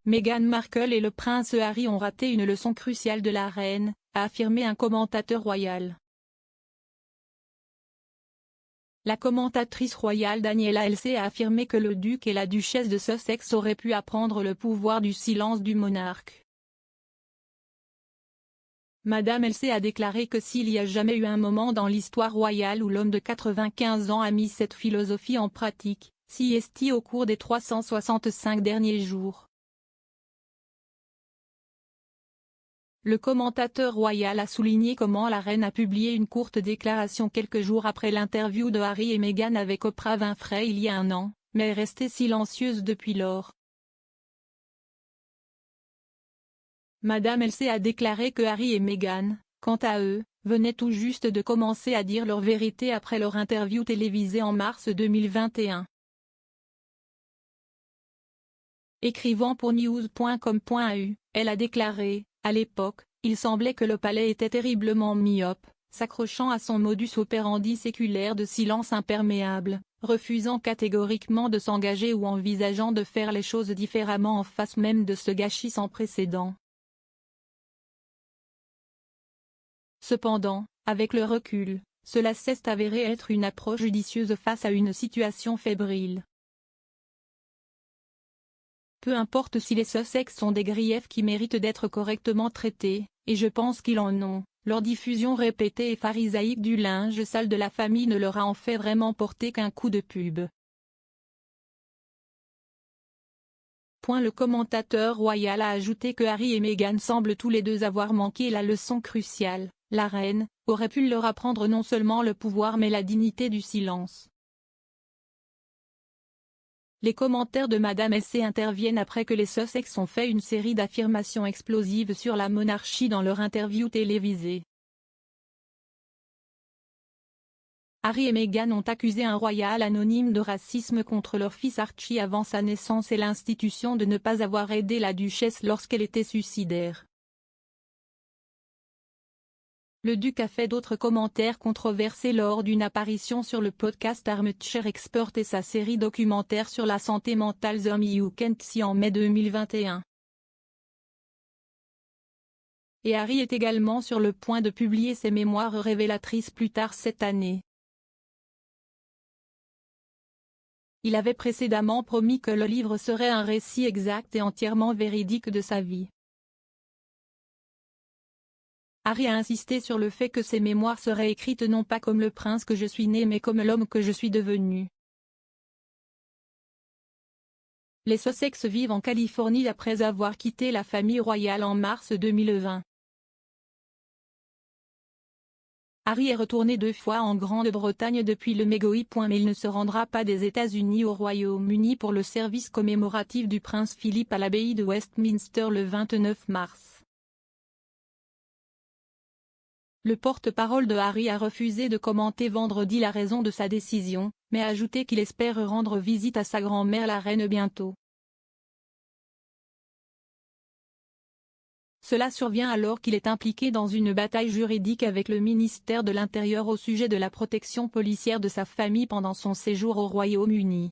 Meghan Markle et le prince Harry ont raté une leçon cruciale de la reine, a affirmé un commentateur royal. La commentatrice royale Daniela Elsey a affirmé que le duc et la duchesse de Sussex auraient pu apprendre le pouvoir du silence du monarque. Madame Elsey a déclaré que s'il y a jamais eu un moment dans l'histoire royale où l'homme de 95 ans a mis cette philosophie en pratique, si est-il au cours des 365 derniers jours. Le commentateur royal a souligné comment la reine a publié une courte déclaration quelques jours après l'interview de Harry et Meghan avec Oprah Winfrey il y a un an, mais est restée silencieuse depuis lors. Madame Elsey a déclaré que Harry et Meghan, quant à eux, venaient tout juste de commencer à dire leur vérité après leur interview télévisée en mars 2021. Écrivant pour news.com.au, elle a déclaré: à l'époque, il semblait que le palais était terriblement myope, s'accrochant à son modus operandi séculaire de silence imperméable, refusant catégoriquement de s'engager ou envisageant de faire les choses différemment en face même de ce gâchis sans précédent. Cependant, avec le recul, cela s'est avéré être une approche judicieuse face à une situation fébrile. Peu importe si les Sussex ont des griefs qui méritent d'être correctement traités, et je pense qu'ils en ont, leur diffusion répétée et pharisaïque du linge sale de la famille ne leur a en fait vraiment porté qu'un coup de pub. Le commentateur royal a ajouté que Harry et Meghan semblent tous les deux avoir manqué la leçon cruciale. La reine aurait pu leur apprendre non seulement le pouvoir mais la dignité du silence. Les commentaires de Madame Elsey interviennent après que les Sussex ont fait une série d'affirmations explosives sur la monarchie dans leur interview télévisée. Harry et Meghan ont accusé un royal anonyme de racisme contre leur fils Archie avant sa naissance et l'institution de ne pas avoir aidé la duchesse lorsqu'elle était suicidaire. Le duc a fait d'autres commentaires controversés lors d'une apparition sur le podcast Armchair Expert et sa série documentaire sur la santé mentale The Me You Can't See en mai 2021. Et Harry est également sur le point de publier ses mémoires révélatrices plus tard cette année. Il avait précédemment promis que le livre serait un récit exact et entièrement véridique de sa vie. Harry a insisté sur le fait que ses mémoires seraient écrites non pas comme le prince que je suis né mais comme l'homme que je suis devenu. Les Sussex vivent en Californie après avoir quitté la famille royale en mars 2020. Harry est retourné 2 fois en Grande-Bretagne depuis le mégoï. Mais il ne se rendra pas des États-Unis au Royaume-Uni pour le service commémoratif du prince Philippe à l'abbaye de Westminster le 29 mars. Le porte-parole de Harry a refusé de commenter vendredi la raison de sa décision, mais a ajouté qu'il espère rendre visite à sa grand-mère la reine bientôt. Cela survient alors qu'il est impliqué dans une bataille juridique avec le ministère de l'Intérieur au sujet de la protection policière de sa famille pendant son séjour au Royaume-Uni.